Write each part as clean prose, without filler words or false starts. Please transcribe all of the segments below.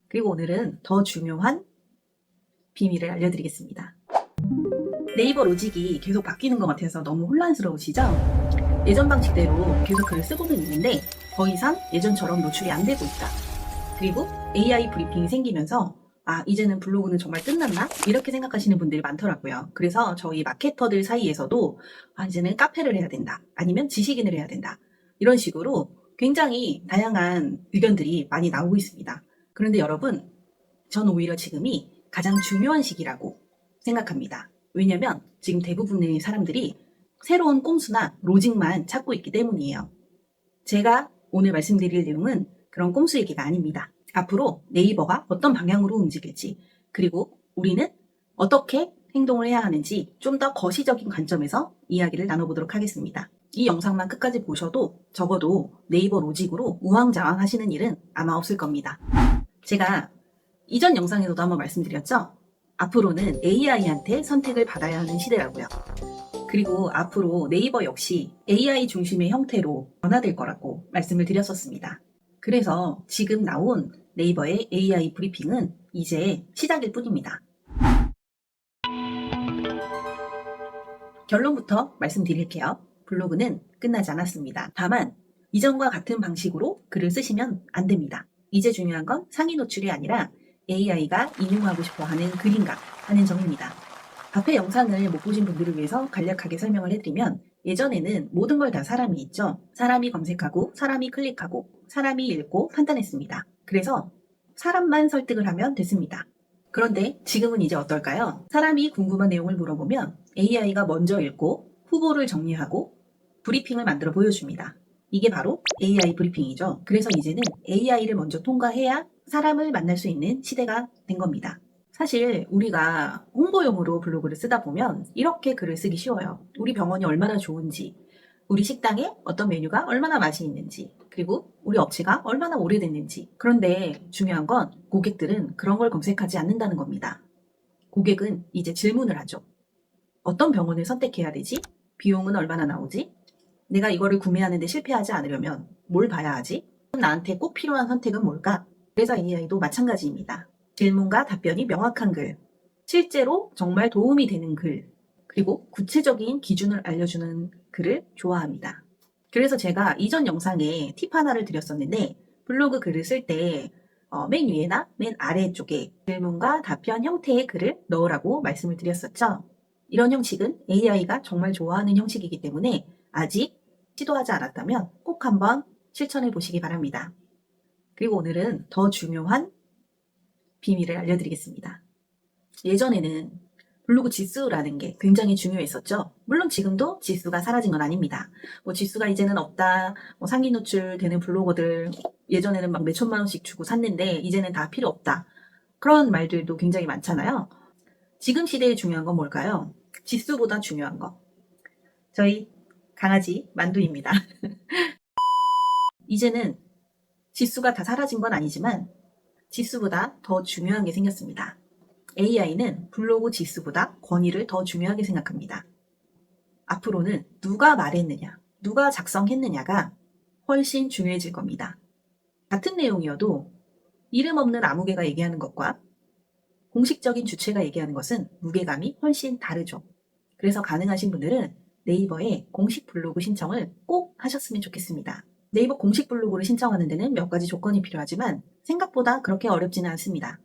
그리고 오늘은 더 중요한 비밀을 알려드리겠습니다. 네이버 로직이 계속 바뀌는 것 같아서 너무 혼란스러우시죠? 예전 방식대로 계속 글을 쓰고는 있는데 더 이상 예전처럼 노출이 안 되고 있다. 그리고 AI 브리핑이 생기면서 이제는 블로그는 정말 끝났나? 이렇게 생각하시는 분들이 많더라고요. 그래서 저희 마케터들 사이에서도 이제는 카페를 해야 된다. 아니면 지식인을 해야 된다. 이런 식으로 굉장히 다양한 의견들이 많이 나오고 있습니다. 그런데 여러분, 전 오히려 지금이 가장 중요한 시기라고 생각합니다. 왜냐면 지금 대부분의 사람들이 새로운 꼼수나 로직만 찾고 있기 때문이에요. 제가 오늘 말씀드릴 내용은 그런 꼼수 얘기가 아닙니다. 앞으로 네이버가 어떤 방향으로 움직일지, 그리고 우리는 어떻게 행동을 해야 하는지 좀 더 거시적인 관점에서 이야기를 나눠보도록 하겠습니다. 이 영상만 끝까지 보셔도 적어도 네이버 로직으로 우왕좌왕 하시는 일은 아마 없을 겁니다. 제가 이전 영상에서도 한번 말씀드렸죠? 앞으로는 AI한테 선택을 받아야 하는 시대라고요. 그리고 앞으로 네이버 역시 AI 중심의 형태로 변화될 거라고 말씀을 드렸었습니다. 그래서 지금 나온 네이버의 AI 브리핑은 이제 시작일 뿐입니다. 결론부터 말씀드릴게요. 블로그는 끝나지 않았습니다. 다만 이전과 같은 방식으로 글을 쓰시면 안 됩니다. 이제 중요한 건 상위 노출이 아니라 AI가 인용하고 싶어 하는 글인가 하는 점입니다. 앞에 영상을 못 보신 분들을 위해서 간략하게 설명을 해드리면 예전에는 모든 걸 다 사람이 있죠. 사람이 검색하고 사람이 클릭하고 사람이 읽고 판단했습니다. 그래서 사람만 설득을 하면 됐습니다. 그런데 지금은 이제 어떨까요? 사람이 궁금한 내용을 물어보면 AI가 먼저 읽고 후보를 정리하고 브리핑을 만들어 보여줍니다. 이게 바로 AI 브리핑이죠. 그래서 이제는 AI를 먼저 통과해야 사람을 만날 수 있는 시대가 된 겁니다. 사실 우리가 홍보용으로 블로그를 쓰다 보면 이렇게 글을 쓰기 쉬워요. 우리 병원이 얼마나 좋은지, 우리 식당에 어떤 메뉴가 얼마나 맛이 있는지, 그리고 우리 업체가 얼마나 오래됐는지. 그런데 중요한 건 고객들은 그런 걸 검색하지 않는다는 겁니다. 고객은 이제 질문을 하죠. 어떤 병원을 선택해야 되지? 비용은 얼마나 나오지? 내가 이거를 구매하는데 실패하지 않으려면 뭘 봐야 하지? 나한테 꼭 필요한 선택은 뭘까? 그래서 AI도 마찬가지입니다. 질문과 답변이 명확한 글, 실제로 정말 도움이 되는 글, 그리고 구체적인 기준을 알려주는 글을 좋아합니다. 그래서 제가 이전 영상에 팁 하나를 드렸었는데 블로그 글을 쓸 때 맨 위에나 맨 아래쪽에 질문과 답변 형태의 글을 넣으라고 말씀을 드렸었죠. 이런 형식은 AI가 정말 좋아하는 형식이기 때문에 아직 시도하지 않았다면 꼭 한번 실천해 보시기 바랍니다. 그리고 오늘은 더 중요한 비밀을 알려드리겠습니다. 예전에는 블로그 지수라는 게 굉장히 중요했었죠. 물론 지금도 지수가 사라진 건 아닙니다. 지수가 이제는 없다. 상위 노출되는 블로거들 예전에는 막 몇천만 원씩 주고 샀는데 이제는 다 필요 없다. 그런 말들도 굉장히 많잖아요. 지금 시대에 중요한 건 뭘까요? 지수보다 중요한 거. 저희 강아지 만두입니다. 이제는 지수가 다 사라진 건 아니지만 지수보다 더 중요한 게 생겼습니다. AI는 블로그 지수보다 권위를 더 중요하게 생각합니다. 앞으로는 누가 말했느냐, 누가 작성했느냐가 훨씬 중요해질 겁니다. 같은 내용이어도 이름 없는 아무개가 얘기하는 것과 공식적인 주체가 얘기하는 것은 무게감이 훨씬 다르죠. 그래서 가능하신 분들은 네이버에 공식 블로그 신청을 꼭 하셨으면 좋겠습니다. 네이버 공식 블로그를 신청하는 데는 몇 가지 조건이 필요하지만 생각보다 그렇게 어렵지는 않습니다.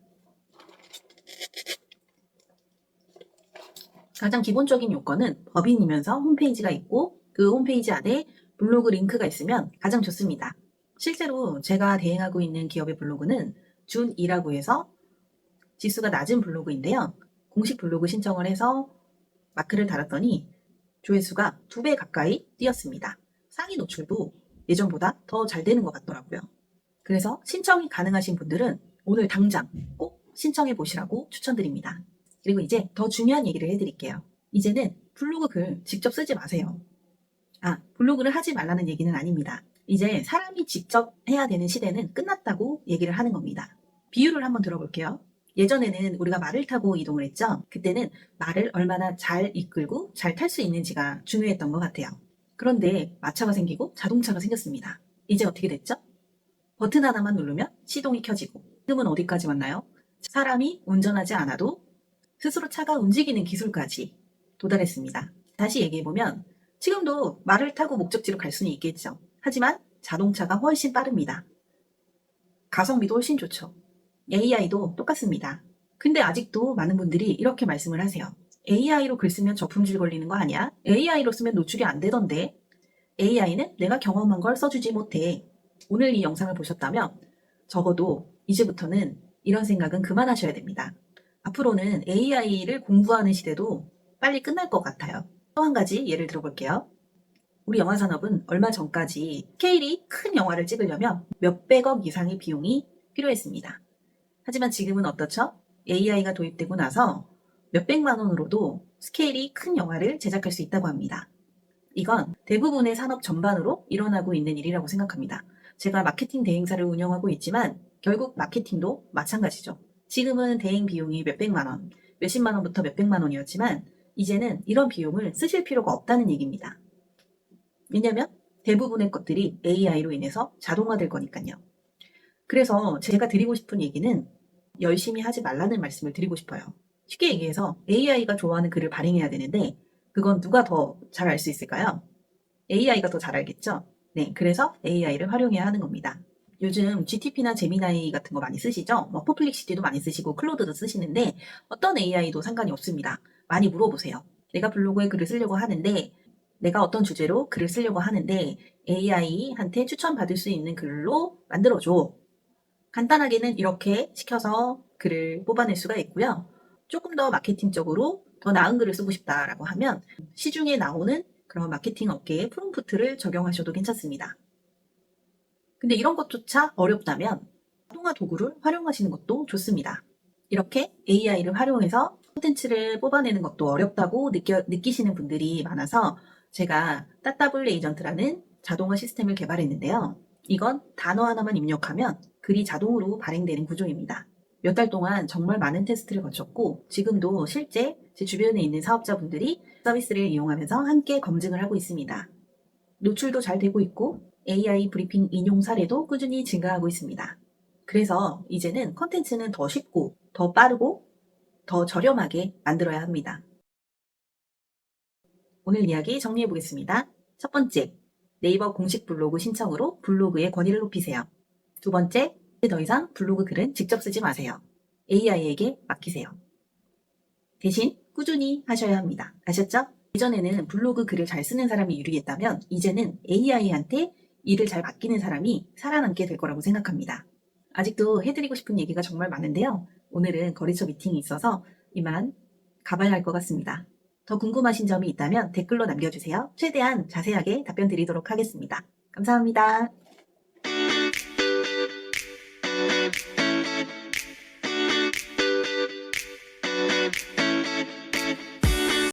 가장 기본적인 요건은 법인이면서 홈페이지가 있고 그 홈페이지 안에 블로그 링크가 있으면 가장 좋습니다. 실제로 제가 대행하고 있는 기업의 블로그는 준2라고 해서 지수가 낮은 블로그인데요. 공식 블로그 신청을 해서 마크를 달았더니 조회수가 2배 가까이 뛰었습니다. 상위 노출도 예전보다 더 잘 되는 것 같더라고요. 그래서 신청이 가능하신 분들은 오늘 당장 꼭 신청해 보시라고 추천드립니다. 그리고 이제 더 중요한 얘기를 해드릴게요. 이제는 블로그 글 직접 쓰지 마세요. 블로그를 하지 말라는 얘기는 아닙니다. 이제 사람이 직접 해야 되는 시대는 끝났다고 얘기를 하는 겁니다. 비유를 한번 들어볼게요. 예전에는 우리가 말을 타고 이동을 했죠. 그때는 말을 얼마나 잘 이끌고 잘 탈 수 있는지가 중요했던 것 같아요. 그런데 마차가 생기고 자동차가 생겼습니다. 이제 어떻게 됐죠? 버튼 하나만 누르면 시동이 켜지고 지금은 어디까지 왔나요? 사람이 운전하지 않아도 스스로 차가 움직이는 기술까지 도달했습니다. 다시 얘기해보면 지금도 말을 타고 목적지로 갈 수는 있겠죠. 하지만 자동차가 훨씬 빠릅니다. 가성비도 훨씬 좋죠. AI도 똑같습니다. 근데 아직도 많은 분들이 이렇게 말씀을 하세요. AI로 글 쓰면 저품질 걸리는 거 아니야? AI로 쓰면 노출이 안 되던데. AI는 내가 경험한 걸 써주지 못해. 오늘 이 영상을 보셨다면 적어도 이제부터는 이런 생각은 그만하셔야 됩니다. 앞으로는 AI를 공부하는 시대도 빨리 끝날 것 같아요. 또 한 가지 예를 들어볼게요. 우리 영화 산업은 얼마 전까지 스케일이 큰 영화를 찍으려면 몇백억 이상의 비용이 필요했습니다. 하지만 지금은 어떻죠? AI가 도입되고 나서 몇백만 원으로도 스케일이 큰 영화를 제작할 수 있다고 합니다. 이건 대부분의 산업 전반으로 일어나고 있는 일이라고 생각합니다. 제가 마케팅 대행사를 운영하고 있지만 결국 마케팅도 마찬가지죠. 지금은 대행 비용이 몇백만 원, 몇십만 원부터 몇백만 원이었지만 이제는 이런 비용을 쓰실 필요가 없다는 얘기입니다. 왜냐하면 대부분의 것들이 AI로 인해서 자동화될 거니까요. 그래서 제가 드리고 싶은 얘기는 열심히 하지 말라는 말씀을 드리고 싶어요. 쉽게 얘기해서 AI가 좋아하는 글을 발행해야 되는데 그건 누가 더 잘 알 수 있을까요? AI가 더 잘 알겠죠? 네, 그래서 AI를 활용해야 하는 겁니다. 요즘 GTP나 제미나이 같은 거 많이 쓰시죠? 퍼플릭시티도 많이 쓰시고 클로드도 쓰시는데 어떤 AI도 상관이 없습니다. 많이 물어보세요. 내가 블로그에 글을 쓰려고 하는데 내가 어떤 주제로 글을 쓰려고 하는데 AI한테 추천받을 수 있는 글로 만들어줘. 간단하게는 이렇게 시켜서 글을 뽑아낼 수가 있고요. 조금 더 마케팅적으로 더 나은 글을 쓰고 싶다라고 하면 시중에 나오는 그런 마케팅 업계의 프롬프트를 적용하셔도 괜찮습니다. 근데 이런 것조차 어렵다면 자동화 도구를 활용하시는 것도 좋습니다. 이렇게 AI를 활용해서 콘텐츠를 뽑아내는 것도 어렵다고 느끼시는 분들이 많아서 제가 따따블 에이전트라는 자동화 시스템을 개발했는데요. 이건 단어 하나만 입력하면 글이 자동으로 발행되는 구조입니다. 몇 달 동안 정말 많은 테스트를 거쳤고 지금도 실제 제 주변에 있는 사업자분들이 서비스를 이용하면서 함께 검증을 하고 있습니다. 노출도 잘 되고 있고 AI 브리핑 인용 사례도 꾸준히 증가하고 있습니다. 그래서 이제는 컨텐츠는 더 쉽고 더 빠르고 더 저렴하게 만들어야 합니다. 오늘 이야기 정리해 보겠습니다. 첫 번째, 네이버 공식 블로그 신청으로 블로그의 권위를 높이세요. 두 번째, 더 이상 블로그 글은 직접 쓰지 마세요. AI에게 맡기세요. 대신 꾸준히 하셔야 합니다. 아셨죠? 예전에는 블로그 글을 잘 쓰는 사람이 유리했다면 이제는 AI한테 일을 잘 맡기는 사람이 살아남게 될 거라고 생각합니다. 아직도 해드리고 싶은 얘기가 정말 많은데요. 오늘은 거래처 미팅이 있어서 이만 가봐야 할 것 같습니다. 더 궁금하신 점이 있다면 댓글로 남겨주세요. 최대한 자세하게 답변 드리도록 하겠습니다. 감사합니다.